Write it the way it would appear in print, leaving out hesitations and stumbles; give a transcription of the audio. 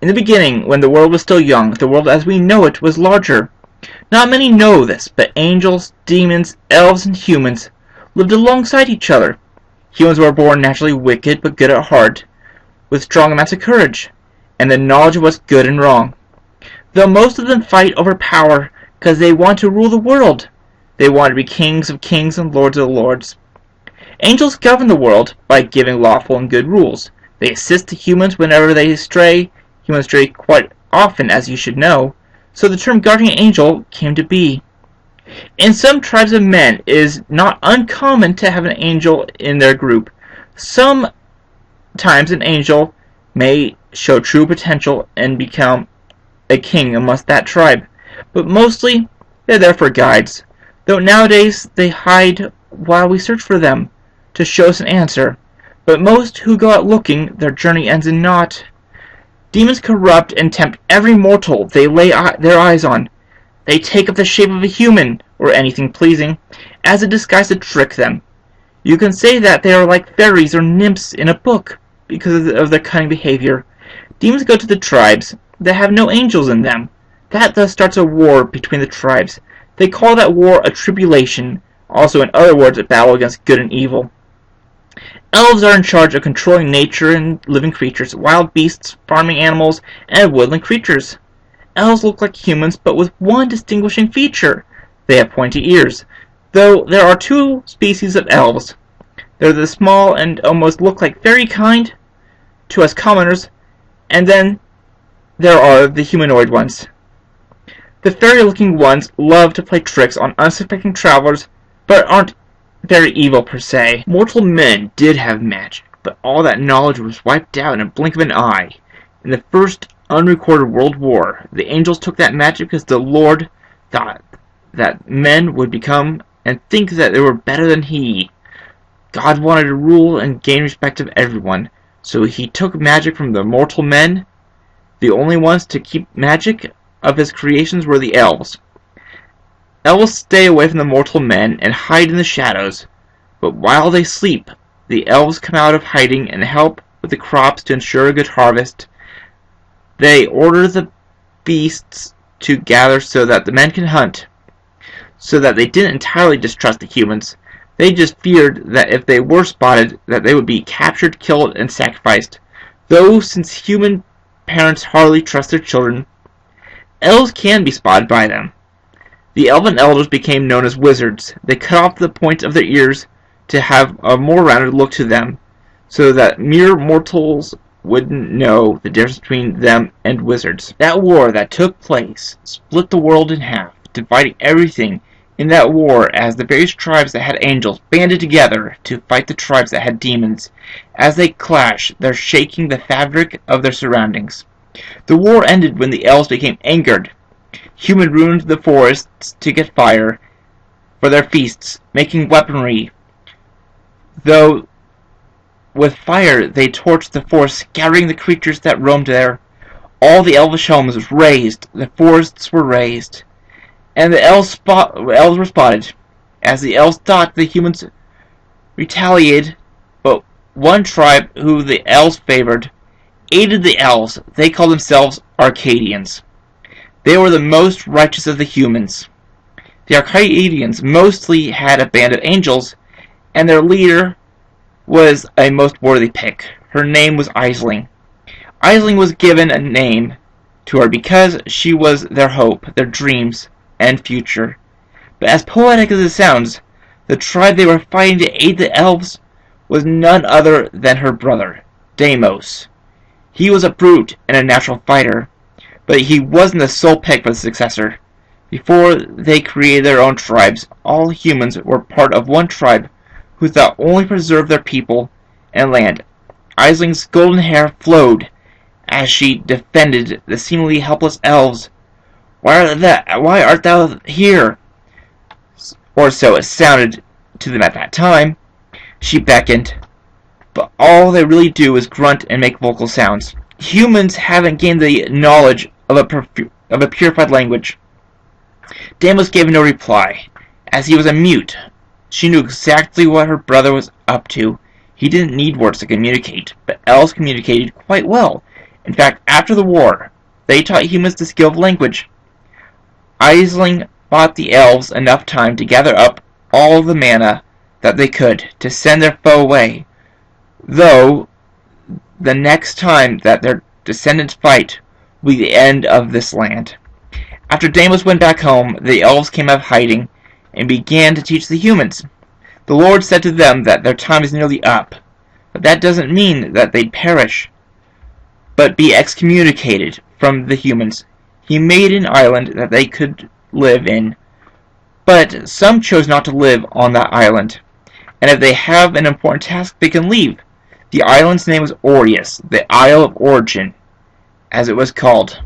In the beginning, when the world was still young, the world as we know it was larger. Not many know this, but angels, demons, elves, and humans lived alongside each other. Humans were born naturally wicked but good at heart, with strong amounts of courage, and the knowledge of what's good and wrong. Though most of them fight over power because they want to rule the world. They want to be kings of kings and lords of lords. Angels govern the world by giving lawful and good rules. They assist the humans whenever they stray. Humans stray quite often, as you should know, so the term guardian angel came to be. In some tribes of men, it is not uncommon to have an angel in their group. Sometimes an angel may show true potential and become a king amongst that tribe, but mostly they're there for guides, though nowadays they hide while we search for them to show us an answer. But most who go out looking, their journey ends in naught. Demons corrupt and tempt every mortal they lay their eyes on. They take up the shape of a human, or anything pleasing, as a disguise to trick them. You can say that they are like fairies or nymphs in a book, because of their cunning behavior. Demons go to the tribes that have no angels in them. That thus starts a war between the tribes. They call that war a tribulation, also in other words a battle against good and evil. Elves are in charge of controlling nature and living creatures, wild beasts, farming animals, and woodland creatures. Elves look like humans, but with one distinguishing feature. They have pointy ears, though there are two species of elves. They're the small and almost look like fairy kind to us commoners, and then there are the humanoid ones. The fairy-looking ones love to play tricks on unsuspecting travelers, but aren't very evil per se. Mortal men did have magic, but all that knowledge was wiped out in a blink of an eye. In the first unrecorded World War, the angels took that magic because the Lord thought that men would become and think that they were better than he. God wanted to rule and gain respect of everyone, so he took magic from the mortal men. The only ones to keep magic of his creations were the elves. Elves stay away from the mortal men and hide in the shadows, but while they sleep, the elves come out of hiding and help with the crops to ensure a good harvest. They order the beasts to gather so that the men can hunt, so that they didn't entirely distrust the humans. They just feared that if they were spotted, that they would be captured, killed, and sacrificed. Though, since human parents hardly trust their children, elves can be spotted by them. The elven elders became known as wizards. They cut off the points of their ears to have a more rounded look to them, so that mere mortals wouldn't know the difference between them and wizards. That war that took place split the world in half, dividing everything in that war as the various tribes that had angels banded together to fight the tribes that had demons. As they clash, they're shaking the fabric of their surroundings. The war ended when the elves became angered. Humans ruined the forests to get fire for their feasts, making weaponry. Though with fire they torched the forest, scattering the creatures that roamed there. All the elvish homes was razed, the forests were razed, and the elves were spotted. As the elves thought, the humans retaliated, but one tribe who the elves favored aided the elves. They called themselves Arcadians. They were the most righteous of the humans. The Arcadians mostly had a band of angels, and their leader was a most worthy pick. Her name was Aisling. Aisling was given a name to her because she was their hope, their dreams, and future. But as poetic as it sounds, the tribe they were fighting to aid the elves was none other than her brother, Deimos. He was a brute and a natural fighter, but he wasn't the sole pick for the successor. Before they created their own tribes, all humans were part of one tribe who thought only preserve their people and land. Aisling's golden hair flowed as she defended the seemingly helpless elves. Why art thou here? Or so it sounded to them at that time. She beckoned, but all they really do is grunt and make vocal sounds. Humans haven't gained the knowledge of a purified language. Deimos gave no reply, as he was a mute. She knew exactly what her brother was up to. He didn't need words to communicate, but elves communicated quite well, In fact, after the war, they taught humans the skill of language. Aisling bought the elves enough time to gather up all the mana that they could to send their foe away, though the next time that their descendants fight will be the end of this land. After Deimos went back home, the elves came out of hiding and began to teach the humans. The Lord said to them that their time is nearly up, but that doesn't mean that they'd perish, but be excommunicated from the humans. He made an island that they could live in, but some chose not to live on that island, and if they have an important task, they can leave. The island's name was Aureus, the Isle of Origin, as it was called.